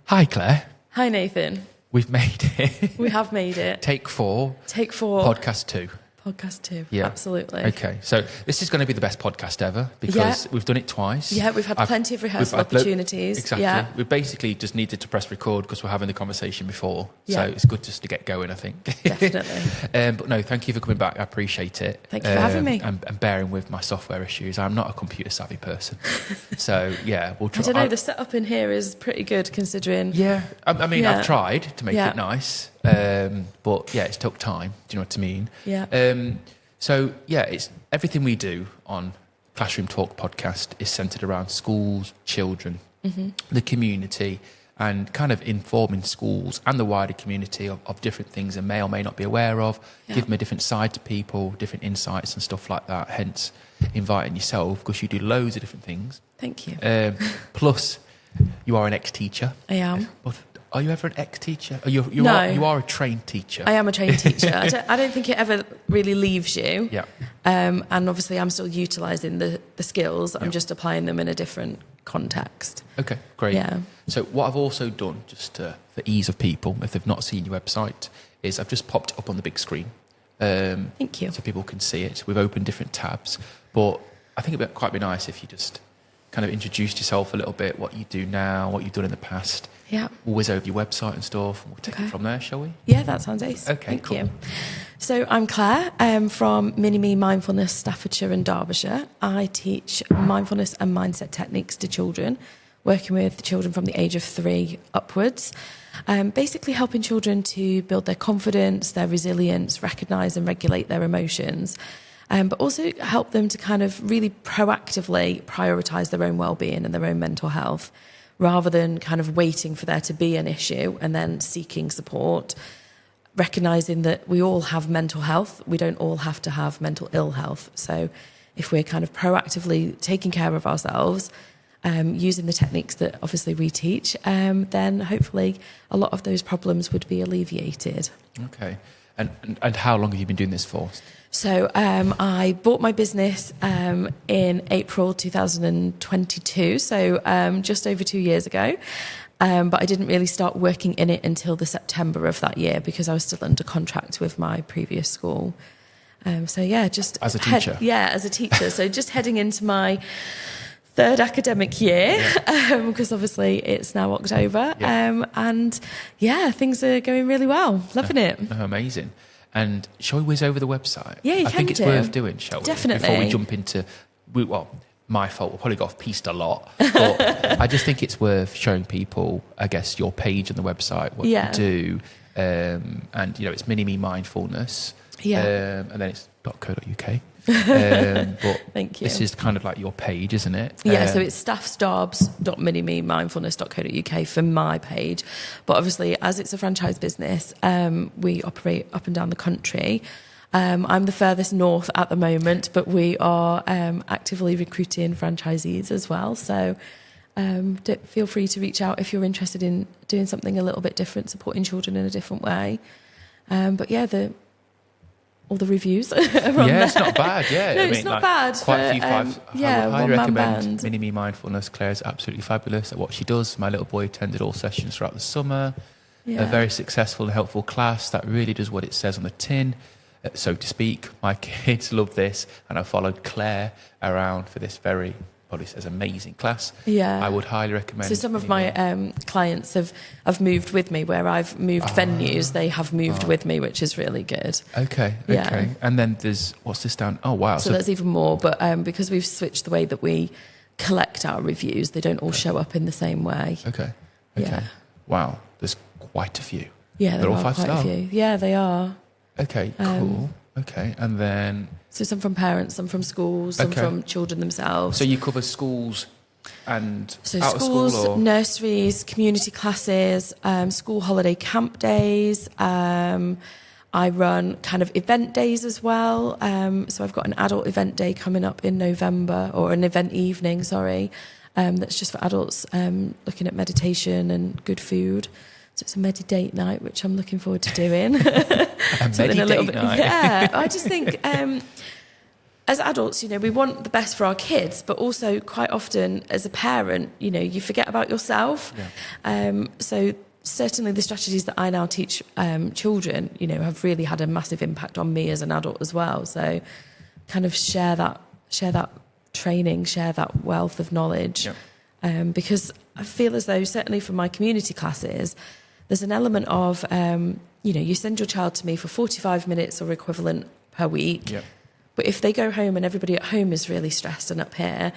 Hi, Claire. Hi, Nathan. We've made it. We have made it. Take 4. Take 4. Podcast 2. Podcast 2. Yeah. Absolutely. Okay, so this is going to be the best podcast ever because we've done it twice. Yeah, we've had plenty of rehearsal opportunities. Exactly. Yeah. We basically just needed to press record because we're having the conversation before. Yeah. So it's good just to get going, I think. Definitely. But no, thank you for coming back. I appreciate it. Thank you for having me. And bearing with my software issues. I'm not a computer savvy person. So yeah, we'll try. I don't know, the setup in here is pretty good considering. Yeah, I mean, I've tried to make Yeah. it nice. But yeah, it's took time. Do you know what I mean? Yeah. So yeah, it's everything we do on Classroom Talk podcast is centered around schools, children, the community, and kind of informing schools and the wider community of different things they may or may not be aware of, give them a different side to people, different insights and stuff like that. Hence, inviting yourself because you do loads of different things. Thank you. Plus, you are an ex-teacher. I am. But are you ever an ex-teacher? You are a trained teacher. I am a trained teacher. I don't think it ever really leaves you. Yeah. And obviously I'm still utilising the skills. I'm just applying them in a different context. Okay, great. Yeah. So what I've also done, just for ease of people, if they've not seen your website, is I've just popped it up on the big screen. Thank you. So people can see it. We've opened different tabs. But I think it'd quite be nice if you just kind of introduced yourself a little bit, what you do now, what you've done in the past. Yeah. We'll whiz over your website and stuff, and we'll take it from there, shall we? Yeah, that sounds ace. Okay, Thank cool. you. So I'm Claire from MiniMindfulness, Staffordshire and Derbyshire. I teach mindfulness and mindset techniques to children, working with children from the age of 3 upwards. Basically helping children to build their confidence, their resilience, recognise and regulate their emotions, but also help them to kind of really proactively prioritise their own well-being and their own mental health, rather than kind of waiting for there to be an issue and then seeking support, recognising that we all have mental health. We don't all have to have mental ill health. So if we're kind of proactively taking care of ourselves, using the techniques that obviously we teach, then hopefully a lot of those problems would be alleviated. Okay. And how long have you been doing this for? So I bought my business in April 2022, so just over 2 years ago. But I didn't really start working in it until the September of that year because I was still under contract with my previous school. So yeah, just as a teacher. As a teacher. So just heading into my 3rd academic year, because obviously it's now October. Yeah. And yeah, things are going really well. Loving it. Oh, amazing. And shall we whiz over the website? Yeah, I think it's worth doing, shall we? Definitely. Before we jump into, my fault, we'll probably got off piste a lot. But I just think it's worth showing people, I guess, your page on the website, what you do. And, it's MiniMindfulness. Yeah. And then it's .co.uk. But Thank you. This is kind of like your page, isn't it? Yeah, so it's staffstarbs.minimindfulness.co.uk for my page. But obviously, as it's a franchise business, we operate up and down the country. I'm the furthest north at the moment, but we are actively recruiting franchisees as well. So feel free to reach out if you're interested in doing something a little bit different, supporting children in a different way. But yeah, all the reviews are on there. It's not bad, yeah. No, it's not bad. Quite a few fives. I would highly recommend band. MiniMindfulness. Claire's absolutely fabulous at what she does. My little boy attended all sessions throughout the summer. Yeah. A very successful and helpful class that really does what it says on the tin, so to speak. My kids love this, and I followed Claire around for this very, probably says, amazing class. Yeah. I would highly recommend. So some of my clients have moved with me. Where I've moved venues, they have moved with me, which is really good. Okay. Yeah. And then there's, what's this down? Oh, wow. So there's even more, but because we've switched the way that we collect our reviews, they don't all show up in the same way. Okay. Yeah. Wow. There's quite a few. Yeah, They're all 5 quite star. a few. Yeah, they are. Okay, cool. Okay, and then... So some from parents, some from schools, some from children themselves. So you cover schools and so out schools, of school, or? Nurseries, community classes, school holiday camp days. I run kind of event days as well. So I've got an adult event day coming up in November, or an event evening, sorry, that's just for adults, looking at meditation and good food. So it's a medi-date night, which I'm looking forward to doing. A medi-date night? Yeah, I just think as adults, we want the best for our kids, but also quite often as a parent, you forget about yourself. So certainly the strategies that I now teach children, have really had a massive impact on me as an adult as well. So kind of share that training, share that wealth of knowledge. Because I feel as though, certainly from my community classes, there's an element of, you send your child to me for 45 minutes or equivalent per week. But if they go home and everybody at home is really stressed and up here,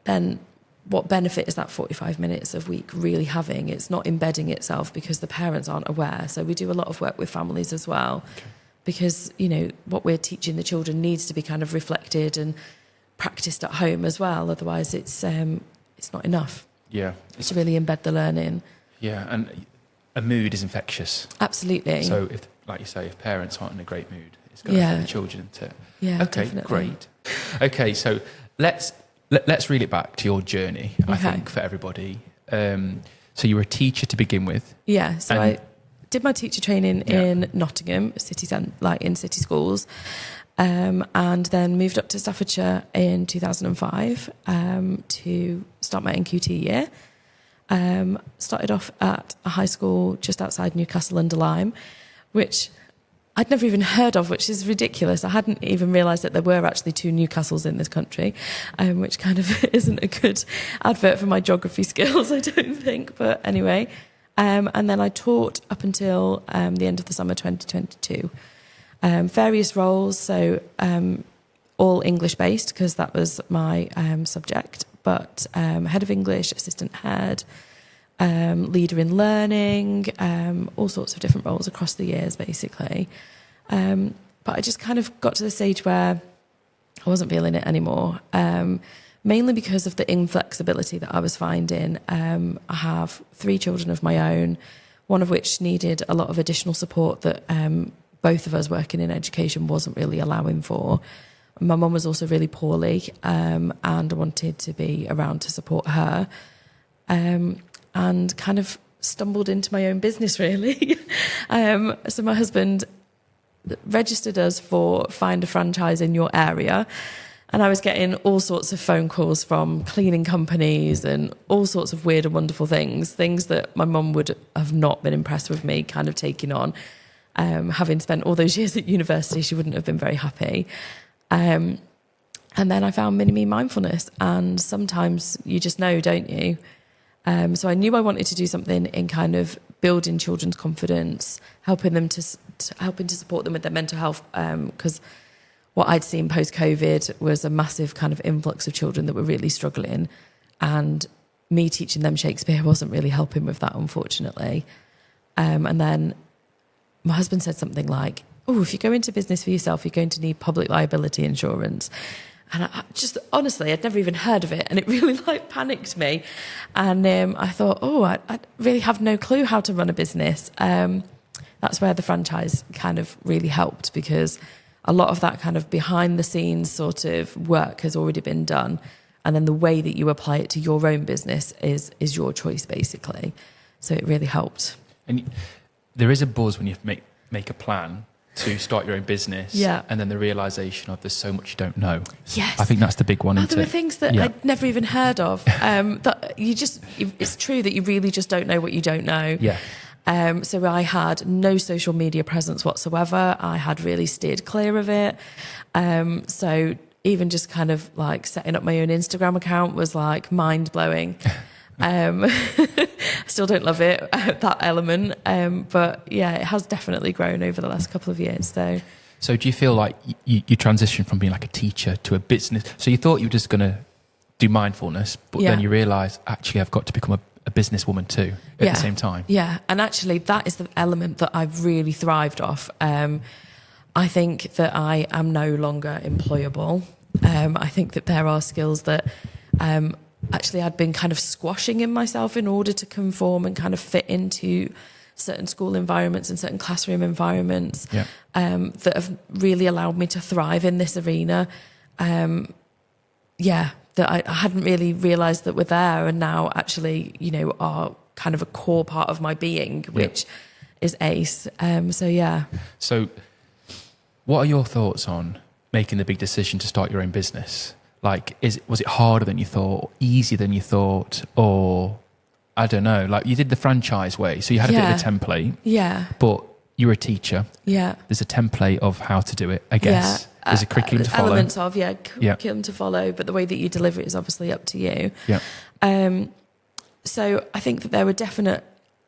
then what benefit is that 45 minutes of week really having? It's not embedding itself because the parents aren't aware. So we do a lot of work with families as well, because, what we're teaching the children needs to be kind of reflected and practiced at home as well. Otherwise, it's not enough. It's to really embed the learning. And a mood is infectious. Absolutely. So if, like you say, if parents aren't in a great mood, it's going to affect the children into it. Okay, definitely. Great. Okay, so let's reel it back to your journey, I think, for everybody. So you were a teacher to begin with. So I did my teacher training in Nottingham, in city schools, and then moved up to Staffordshire in 2005 to start my NQT year. Started off at a high school just outside Newcastle under Lyme, which I'd never even heard of, which is ridiculous. I hadn't even realised that there were actually 2 Newcastles in this country, which kind of isn't a good advert for my geography skills, I don't think. But anyway, and then I taught up until the end of the summer 2022. Various roles, so all English-based, because that was my subject, but head of English, assistant head, leader in learning, all sorts of different roles across the years, basically. But I just kind of got to the stage where I wasn't feeling it anymore, mainly because of the inflexibility that I was finding. I have 3 children of my own, one of which needed a lot of additional support that both of us working in education wasn't really allowing for. My mum was also really poorly, and I wanted to be around to support her. And kind of stumbled into my own business, really. So my husband registered us for Find a Franchise in your area, and I was getting all sorts of phone calls from cleaning companies and all sorts of weird and wonderful things that my mum would have not been impressed with me kind of taking on. Having spent all those years at university, she wouldn't have been very happy. And then I found mindfulness, and sometimes you just know, don't you? So I knew I wanted to do something in kind of building children's confidence, helping to support them with their mental health, because what I'd seen post-COVID was a massive kind of influx of children that were really struggling, and me teaching them Shakespeare wasn't really helping with that, unfortunately. And then my husband said something like, "Oh, if you go into business for yourself, you're going to need public liability insurance." And I just, honestly, I'd never even heard of it. And it really panicked me. And I thought, I really have no clue how to run a business. That's where the franchise kind of really helped, because a lot of that kind of behind the scenes sort of work has already been done. And then the way that you apply it to your own business is your choice, basically. So it really helped. And there is a buzz when you make a plan to start your own business, and then the realisation of there's so much you don't know. Yes. I think that's the big one. There were things that I'd never even heard of. That it's true that you really just don't know what you don't know. So I had no social media presence whatsoever. I had really steered clear of it. So even just kind of like setting up my own Instagram account was like mind-blowing. I still don't love it, that element, but it has definitely grown over the last couple of years. So do you feel like you transitioned from being like a teacher to a business? So you thought you were just going to do mindfulness, but then you realise, actually, I've got to become a businesswoman too at the same time. Yeah, and actually that is the element that I've really thrived off. I think that I am no longer employable. I think that there are skills that actually I'd been kind of squashing in myself in order to conform and kind of fit into certain school environments and certain classroom environments that have really allowed me to thrive in this arena. That I hadn't really realised that were there, and now actually, are kind of a core part of my being, which is ACE. So what are your thoughts on making the big decision to start your own business? Like, was it harder than you thought, easier than you thought, or I don't know, like you did the franchise way, so you had a bit of a template. Yeah. But you're a teacher. Yeah. There's a template of how to do it, I guess. Yeah. There's a curriculum to follow. Elements of, curriculum to follow, but the way that you deliver it is obviously up to you. Yeah. So I think that there were definite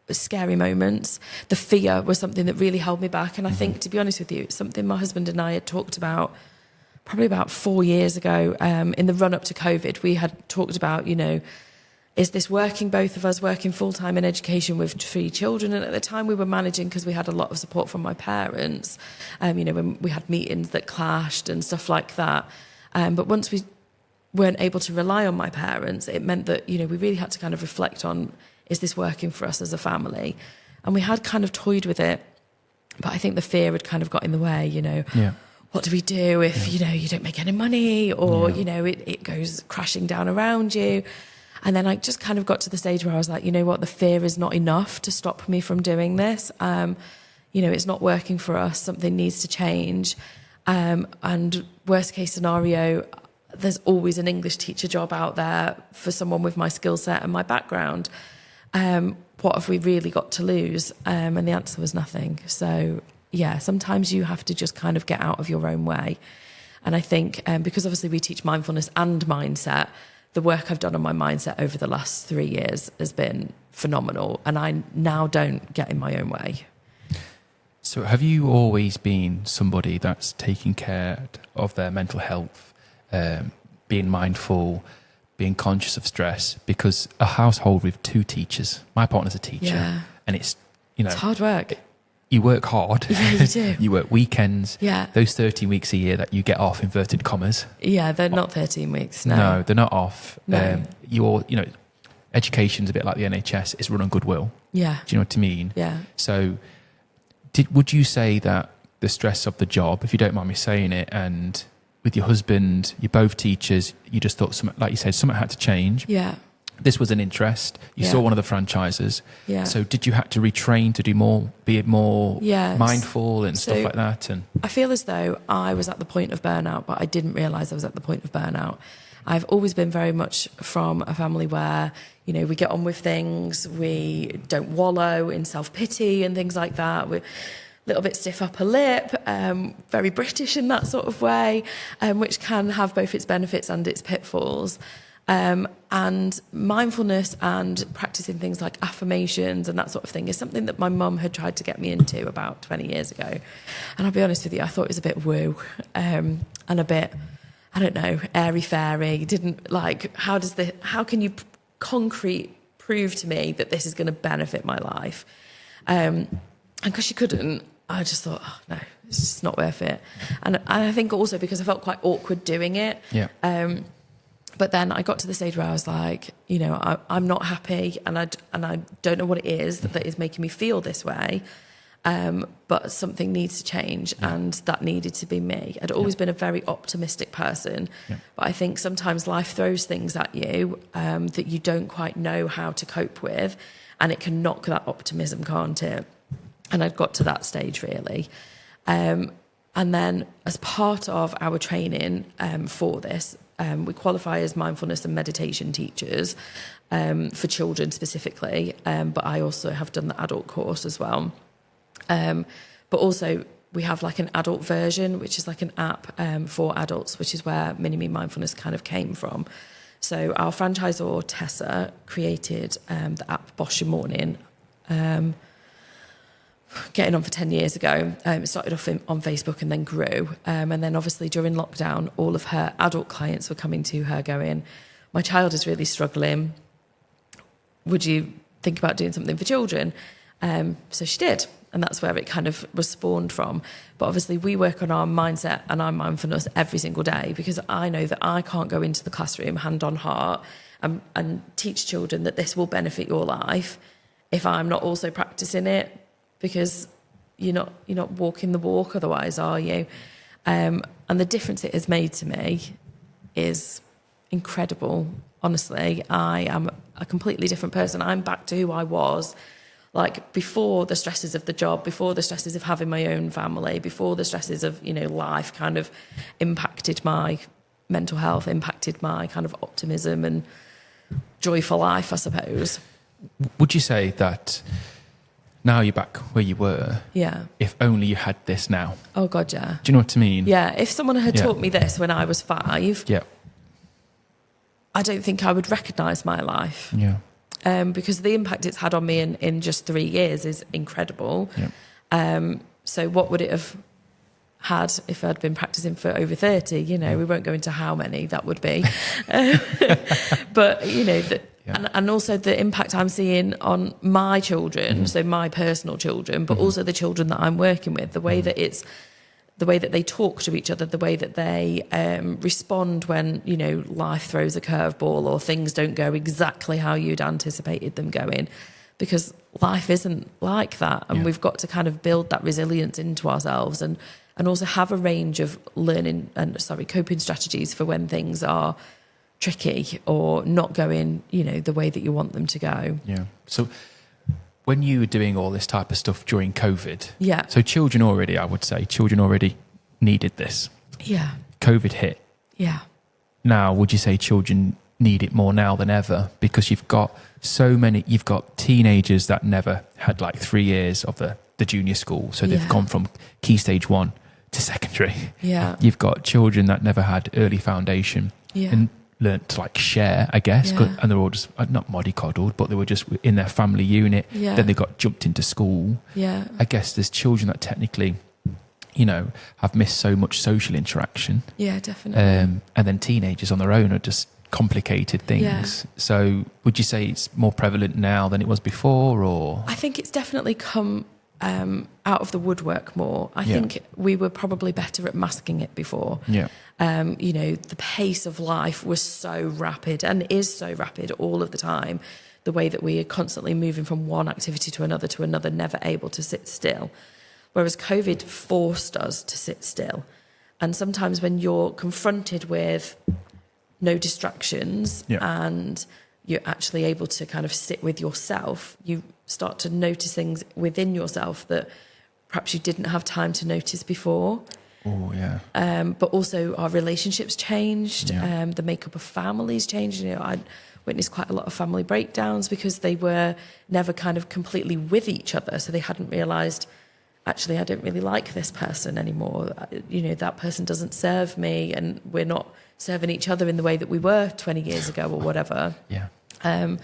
scary moments. The fear was something that really held me back. And I think, to be honest with you, it's something my husband and I had talked about probably about 4 years ago. In the run-up to COVID, we had talked about, is this working, both of us working full-time in education with 3 children? And at the time we were managing, because we had a lot of support from my parents, when we had meetings that clashed and stuff like that. But once we weren't able to rely on my parents, it meant that, we really had to kind of reflect on, is this working for us as a family? And we had kind of toyed with it, but I think the fear had kind of got in the way, What do we do if, you don't make any money, or, it goes crashing down around you? And then I just kind of got to the stage where I was like, you know what, the fear is not enough to stop me from doing this. It's not working for us. Something needs to change. And worst case scenario, there's always an English teacher job out there for someone with my skill set and my background. What have we really got to lose? And the answer was nothing. So, sometimes you have to just kind of get out of your own way. And I think because obviously we teach mindfulness and mindset, the work I've done on my mindset over the last 3 years has been phenomenal. And I now don't get in my own way. So have you always been somebody that's taking care of their mental health, being mindful, being conscious of stress? Because a household with 2 teachers, my partner's a teacher, and it's hard work. You work hard. Yeah, you do. You work weekends. Yeah. Those 13 weeks a year that you get off, inverted commas. Yeah, they're not 13 weeks. No, they're not off. No. Education's a bit like the NHS. It's run on goodwill. Yeah. Do you know what I mean? Yeah. So would you say that the stress of the job, if you don't mind me saying it, and with your husband, you're both teachers, you just thought, like you said, something had to change. Yeah. This was an interest. You saw one of the franchises. Yeah. So did you have to retrain to do more, be more mindful and stuff like that? And I feel as though I was at the point of burnout, but I didn't realise I was at the point of burnout. I've always been very much from a family where, we get on with things, we don't wallow in self-pity and things like that. We're a little bit stiff upper lip, very British in that sort of way, which can have both its benefits and its pitfalls. And mindfulness and practicing things like affirmations and that sort of thing is something that my mum had tried to get me into about 20 years ago. And I'll be honest with you, I thought it was a bit woo, and a bit, I don't know, airy-fairy. Didn't like, how can you concrete prove to me that this is going to benefit my life? And because she couldn't, I just thought, oh, no, it's just not worth it. And I think also because I felt quite awkward doing it. Yeah. But then I got to the stage where I was like, I'm not happy, and I don't know what it is that is making me feel this way. But something needs to change, and that needed to be me. I'd always been a very optimistic person, but I think sometimes life throws things at you that you don't quite know how to cope with, and it can knock that optimism, can't it? And I'd got to that stage really. And then as part of our training for this, we qualify as mindfulness and meditation teachers for children specifically, but I also have done the adult course as well. But also we have like an adult version, which is like an app for adults, which is where MiniMindfulness kind of came from. So our franchisor, Tessa, created the app Bosch Your Morning, getting on for 10 years ago. It started off on Facebook and then grew. And then obviously during lockdown, all of her adult clients were coming to her going, my child is really struggling. Would you think about doing something for children? So she did. And that's where it kind of was spawned from. But obviously we work on our mindset and our mindfulness every single day, because I know that I can't go into the classroom hand on heart and teach children that this will benefit your life if I'm not also practicing it, because you're not walking the walk otherwise, are you? And the difference it has made to me is incredible. Honestly, I am a completely different person. I'm back to who I was like before the stresses of the job, before the stresses of having my own family, before the stresses of, you know, life kind of impacted my mental health, impacted my kind of optimism and joy for life, I suppose. Would you say that now you're back where you were? Yeah. If only you had this now. Oh God, yeah. Do you know what I mean? Yeah. If someone had taught me this when I was 5, Yeah. I don't think I would recognise my life. Yeah. Because the impact it's had on me in just 3 years is incredible. Yeah. So what would it have had if I'd been practicing for over 30? You know, we won't go into how many that would be. But, you know, and also the impact I'm seeing on my children, so my personal children, but also the children that I'm working with, the way that they talk to each other, the way that they respond when, you know, life throws a curveball or things don't go exactly how you'd anticipated them going, because life isn't like that. And we've got to kind of build that resilience into ourselves and also have a range of coping strategies for when things are tricky or not going, you know, the way that you want them to go. Yeah. So when you were doing all this type of stuff during COVID, Yeah. so children already needed this. Yeah. COVID hit. Yeah. Now, would you say children need it more now than ever? Because you've got teenagers that never had like 3 years of the junior school. So they've gone from key stage 1 to secondary. Yeah. You've got children that never had early foundation and learnt to like share, I guess. Yeah. And they're all just not mollycoddled, but they were just in their family unit. Yeah. Then they got jumped into school. Yeah. I guess there's children that technically, you know, have missed so much social interaction. Yeah, definitely. And then teenagers on their own are just complicated things. Yeah. So would you say it's more prevalent now than it was before, or? I think it's definitely come out of the woodwork more. I think we were probably better at masking it before. Yeah. You know, the pace of life was so rapid and is so rapid all of the time. The way that we are constantly moving from one activity to another, never able to sit still. Whereas COVID forced us to sit still. And sometimes when you're confronted with no distractions and you're actually able to kind of sit with yourself, you start to notice things within yourself that perhaps you didn't have time to notice before. Oh, yeah. But also our relationships changed. Yeah. The makeup of families changed. You know, I witnessed quite a lot of family breakdowns because they were never kind of completely with each other. So they hadn't realised, actually, I don't really like this person anymore. You know, that person doesn't serve me and we're not serving each other in the way that we were 20 years ago or whatever. Yeah. And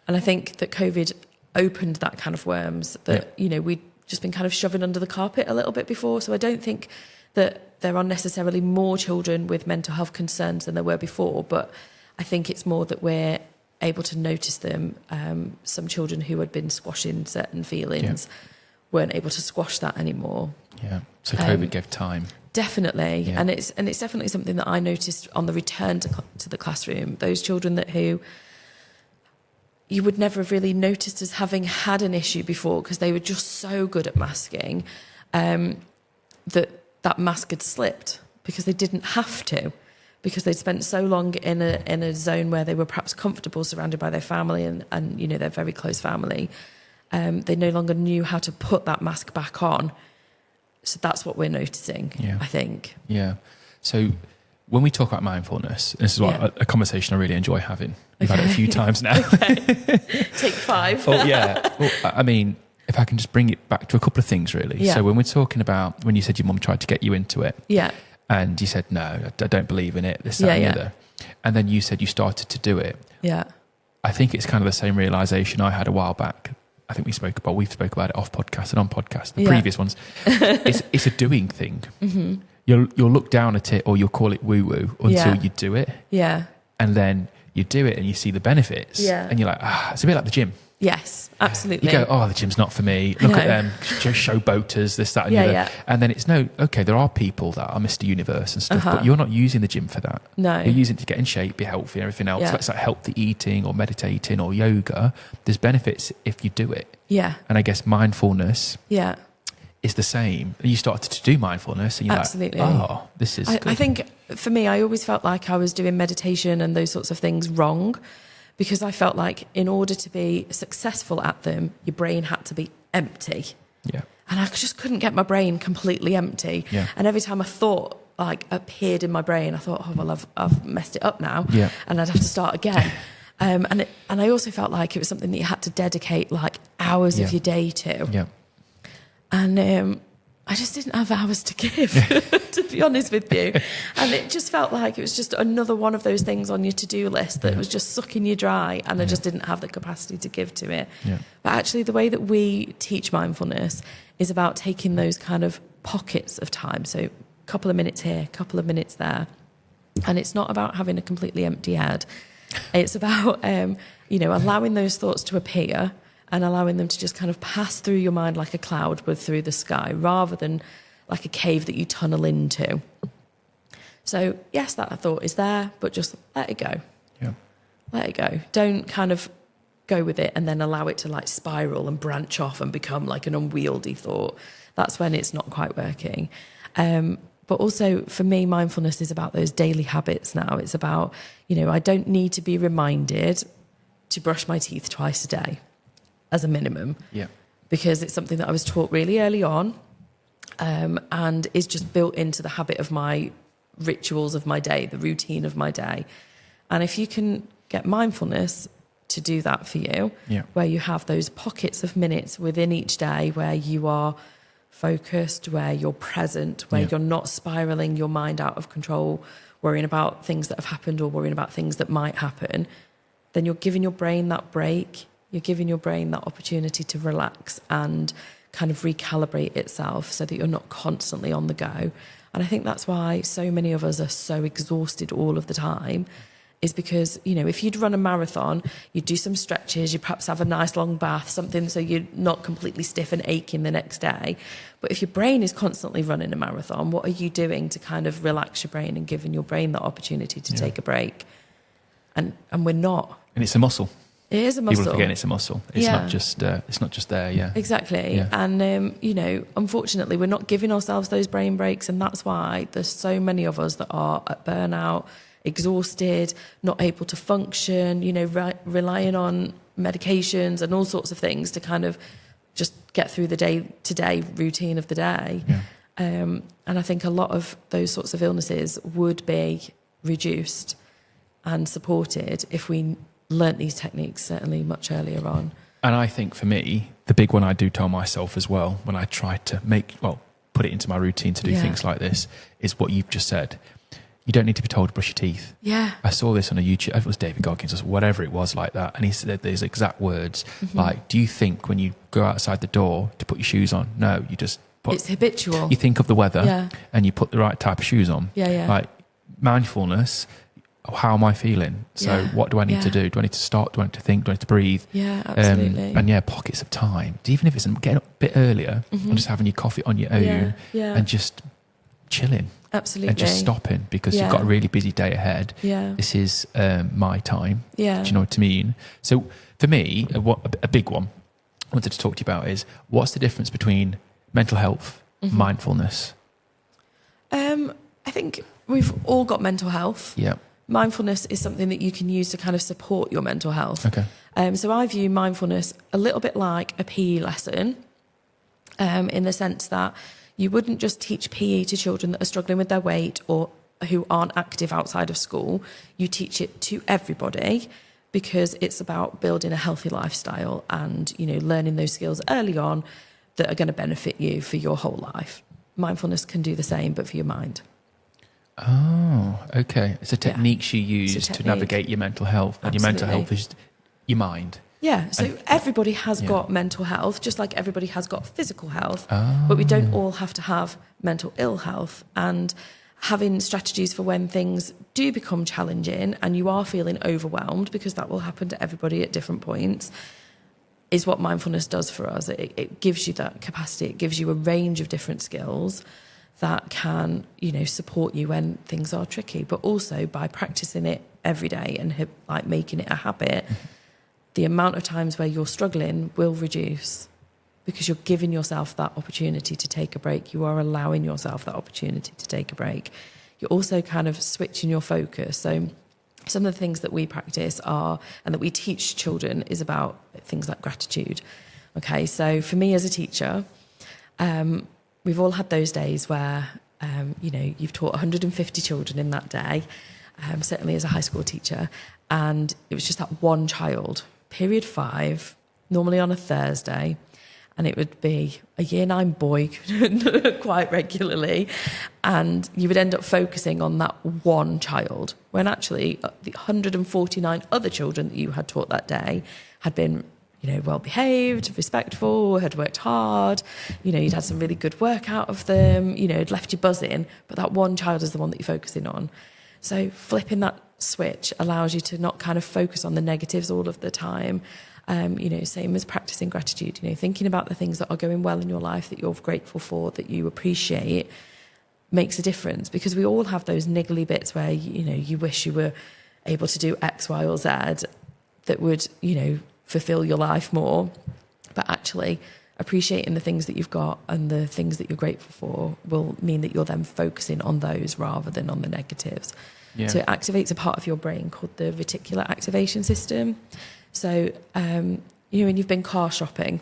I think that COVID opened that kind of worms that, you know, we'd just been kind of shoving under the carpet a little bit before. So I don't think that there are necessarily more children with mental health concerns than there were before, but I think it's more that we're able to notice them. Some children who had been squashing certain feelings weren't able to squash that anymore. Yeah. So COVID gave time. Definitely. Yeah. And it's definitely something that I noticed on the return to the classroom. Those children who you would never have really noticed as having had an issue before because they were just so good at masking, that mask had slipped because they didn't have to, because they'd spent so long in a zone where they were perhaps comfortable, surrounded by their family and you know, their very close family. They no longer knew how to put that mask back on. So that's what we're noticing, I think. Yeah. So when we talk about mindfulness, this is a conversation I really enjoy having. We've had it a few times now. Take 5. Oh, yeah. Well, I mean, if I can just bring it back to a couple of things, really. Yeah. So when we're talking about, when you said your mum tried to get you into it. Yeah. And you said, no, I don't believe in it, this, that, and the other. And then you said you started to do it. Yeah. I think it's kind of the same realisation I had a while back. I think we've spoke about it off podcast and on podcast, the previous ones. It's a doing thing. Mm-hmm. You'll look down at it or you'll call it woo-woo until you do it. Yeah. And then you do it and you see the benefits. Yeah. And you're like, it's a bit like the gym. Yes, absolutely. You go, the gym's not for me. Look at them, showboaters, this, that, and the other. Yeah. And then it's there are people that are Mr. Universe and stuff, but you're not using the gym for that. No. You're using it to get in shape, be healthy, and everything else. Yeah. That's like healthy eating or meditating or yoga. There's benefits if you do it. Yeah. And I guess mindfulness is the same. You started to do mindfulness and you're like, this is good. I think for me, I always felt like I was doing meditation and those sorts of things wrong, because I felt like in order to be successful at them, your brain had to be empty. Yeah. And I just couldn't get my brain completely empty. Yeah. And every time a thought like appeared in my brain, I thought, oh, well, I've messed it up now. Yeah. And I'd have to start again. And I also felt like it was something that you had to dedicate like hours of your day to. Yeah. And I just didn't have hours to give, to be honest with you. And it just felt like it was just another one of those things on your to-do list that was just sucking you dry, and I just didn't have the capacity to give to it. Yeah. But actually, the way that we teach mindfulness is about taking those kind of pockets of time. So a couple of minutes here, a couple of minutes there. And it's not about having a completely empty head. It's about, allowing those thoughts to appear and allowing them to just kind of pass through your mind like a cloud would through the sky, rather than like a cave that you tunnel into. So, yes, that thought is there, but just let it go. Yeah. Let it go. Don't kind of go with it and then allow it to like spiral and branch off and become like an unwieldy thought. That's when it's not quite working. But also for me, mindfulness is about those daily habits now. It's about, I don't need to be reminded to brush my teeth twice a day as a minimum. Yeah. Because it's something that I was taught really early on, and is just built into the habit of my rituals of my day, the routine of my day. And if you can get mindfulness to do that for you, where you have those pockets of minutes within each day where you are focused, where you're present, where you're not spiraling your mind out of control, worrying about things that have happened or worrying about things that might happen, then you're giving your brain that break. You're giving your brain that opportunity to relax and kind of recalibrate itself so that you're not constantly on the go. And I think that's why so many of us are so exhausted all of the time, is because, if you'd run a marathon, you'd do some stretches, you'd perhaps have a nice long bath, something so you're not completely stiff and aching the next day. But if your brain is constantly running a marathon, what are you doing to kind of relax your brain and giving your brain that opportunity to take a break? And we're not. And it's a muscle. It is a muscle. People forget it's a muscle. It's not just. It's not just there. Yeah. Exactly. Yeah. And unfortunately, we're not giving ourselves those brain breaks, and that's why there's so many of us that are at burnout, exhausted, not able to function. Relying on medications and all sorts of things to kind of just get through the day-to-day routine of the day. Yeah. And I think a lot of those sorts of illnesses would be reduced and supported if we learnt these techniques certainly much earlier on. And I think for me, the big one I do tell myself as well when I try to put it into my routine to do things like this is what you've just said. You don't need to be told to brush your teeth. Yeah. I saw this on a YouTube, it was David Goggins or whatever it was like that. And he said these exact words, like, do you think when you go outside the door to put your shoes on? No, you just put... It's habitual. You think of the weather and you put the right type of shoes on. Yeah. Like mindfulness, how am I feeling? So what do I need to do? Do I need to stop? Do I need to think? Do I need to breathe? Yeah, absolutely. And pockets of time. Even if it's getting up a bit earlier and just having your coffee on your own and just chilling. Absolutely. And just stopping because you've got a really busy day ahead. Yeah. This is my time. Yeah. Do you know what I mean? So for me, a big one I wanted to talk to you about is what's the difference between mental health, mindfulness? I think we've all got mental health. Yeah. Mindfulness is something that you can use to kind of support your mental health. Okay. So I view mindfulness a little bit like a PE lesson, in the sense that you wouldn't just teach PE to children that are struggling with their weight or who aren't active outside of school. You teach it to everybody because it's about building a healthy lifestyle and, learning those skills early on that are going to benefit you for your whole life. Mindfulness can do the same, but for your mind. Oh, okay. It's a technique you use to navigate your mental health. And your mental health is your mind. Yeah, so everybody has got mental health, just like everybody has got physical health, but we don't all have to have mental ill health. And having strategies for when things do become challenging and you are feeling overwhelmed, because that will happen to everybody at different points, is what mindfulness does for us. It gives you that capacity. It gives you a range of different skills that can, support you when things are tricky, but also by practicing it every day and making it a habit, the amount of times where you're struggling will reduce because you're giving yourself that opportunity to take a break. You are allowing yourself that opportunity to take a break. You're also kind of switching your focus. So some of the things that we practice are, and that we teach children, is about things like gratitude. Okay, so for me as a teacher, we've all had those days where, you've taught 150 children in that day, certainly as a high school teacher, and it was just that one child, period 5, normally on a Thursday, and it would be a year 9 boy quite regularly, and you would end up focusing on that one child, when actually the 149 other children that you had taught that day had been well behaved, respectful, had worked hard, you'd had some really good work out of them, had left you buzzing, but that one child is the one that you're focusing on. So flipping that switch allows you to not kind of focus on the negatives all of the time. Same as practicing gratitude, thinking about the things that are going well in your life that you're grateful for, that you appreciate, makes a difference, because we all have those niggly bits where, you wish you were able to do X, Y, or Z that would, fulfill your life more. But actually appreciating the things that you've got and the things that you're grateful for will mean that you're then focusing on those rather than on the negatives. Yeah. So it activates a part of your brain called the reticular activation system. So, when you've been car shopping,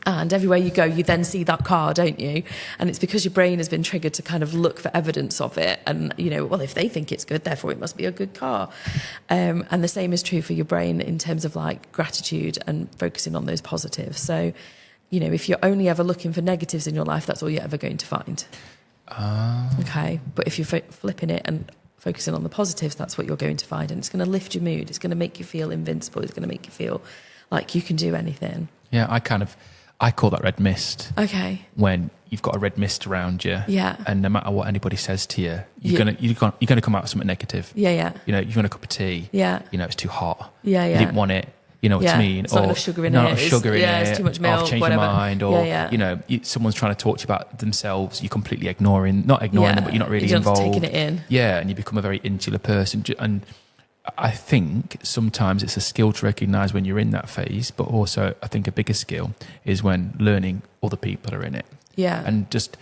and everywhere you go, you then see that car, don't you? And it's because your brain has been triggered to kind of look for evidence of it. And, if they think it's good, therefore it must be a good car. And the same is true for your brain in terms of like gratitude and focusing on those positives. So, if you're only ever looking for negatives in your life, that's all you're ever going to find. Okay. But if you're flipping it and focusing on the positives, that's what you're going to find. And it's going to lift your mood. It's going to make you feel invincible. It's going to make you feel like you can do anything. Yeah, I call that red mist. Okay. When you've got a red mist around you. Yeah. And no matter what anybody says to you, you're gonna come out with something negative. Yeah, yeah. You want a cup of tea. Yeah. It's too hot. Yeah, yeah. You didn't want it. You know what I mean? It's not enough sugar in it. Not enough sugar in it. It's too much milk. I've changed whatever. my mind. Or someone's trying to talk to you about themselves. You're completely not ignoring them, but you're not really involved. You're just taking it in. Yeah, and you become a very insular person. And I think sometimes it's a skill to recognise when you're in that phase, but also I think a bigger skill is when learning other people are in it. Yeah. And just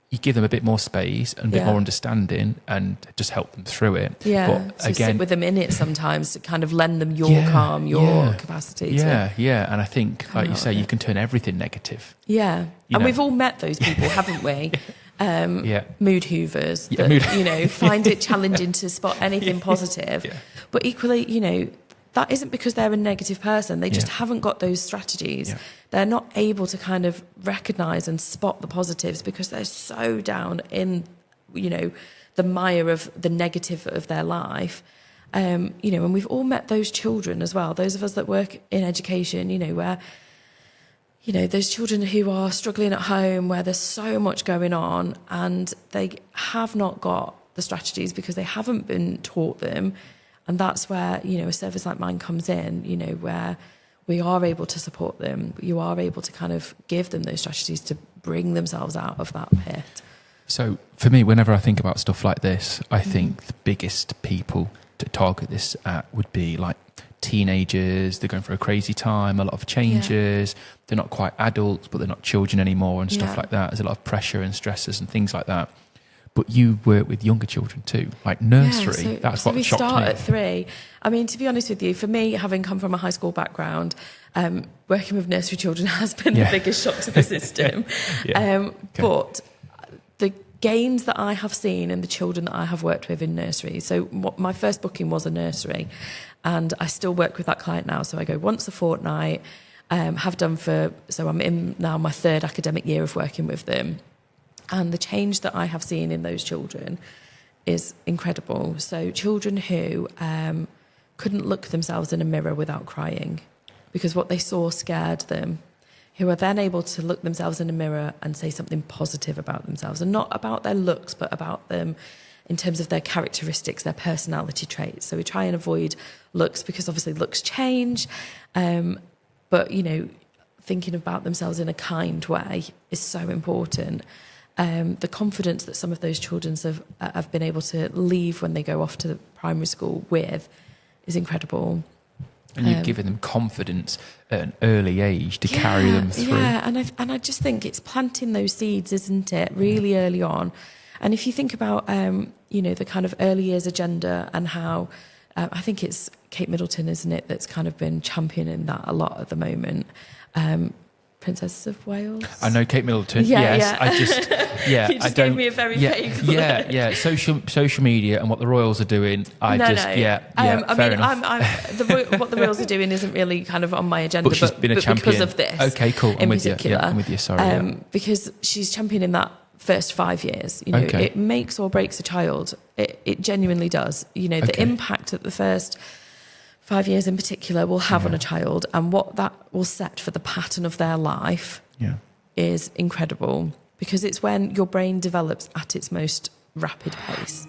you give them a bit more space and a bit more understanding and just help them through it. Yeah. But so again, sit with them in it sometimes to kind of lend them your calm, your capacity. Yeah. And I think, like you say, you can turn everything negative. Yeah. And we've all met those people, haven't we? Mood hoovers that, find it challenging to spot anything positive. Yeah. But equally, that isn't because they're a negative person. They just haven't got those strategies. Yeah. They're not able to kind of recognise and spot the positives because they're so down in, the mire of the negative of their life. And we've all met those children as well. Those of us that work in education, where those children who are struggling at home, where there's so much going on and they have not got the strategies because they haven't been taught them. And that's where, a service like mine comes in, where we are able to support them. You are able to kind of give them those strategies to bring themselves out of that pit. So for me, whenever I think about stuff like this, I think the biggest people to target this at would be like teenagers. They're going through a crazy time, a lot of changes. Yeah. They're not quite adults, but they're not children anymore and stuff like that. There's a lot of pressure and stresses and things like that. But you work with younger children too, like nursery. That's what shocked me. We start at 3. I mean, to be honest with you, for me, having come from a high school background, working with nursery children has been the biggest shock to the system. But the gains that I have seen in the children that I have worked with in nursery. So my first booking was a nursery, and I still work with that client now. So I go once a fortnight, have done so I'm in now my 3rd academic year of working with them. And the change that I have seen in those children is incredible. So children who couldn't look themselves in a mirror without crying because what they saw scared them, who are then able to look themselves in a mirror and say something positive about themselves, and not about their looks, but about them in terms of their characteristics, their personality traits. So we try and avoid looks because obviously looks change. But, thinking about themselves in a kind way is so important. The confidence that some of those children have been able to leave when they go off to primary school with is incredible. And you've given them confidence at an early age to carry them through. Yeah, and I just think it's planting those seeds, isn't it, really early on. And if you think about, the kind of early years agenda and how I think it's Kate Middleton, isn't it, that's kind of been championing that a lot at the moment. Princess of Wales. I know Kate Middleton. Yeah, yes, yeah. I just You just gave me a very vague yeah. Social media and what the royals are doing. I fair mean, enough. what the royals are doing isn't really kind of on my agenda, but she's been a champion because of this. Okay, cool. I'm with particular, you. Yeah, I'm with you. Sorry. Because she's championing that first 5 years. You know, it makes or breaks a child. It genuinely does. You know, the impact that the first 5 years in particular will have on a child, and what that will set for the pattern of their life is incredible, because it's when your brain develops at its most rapid pace.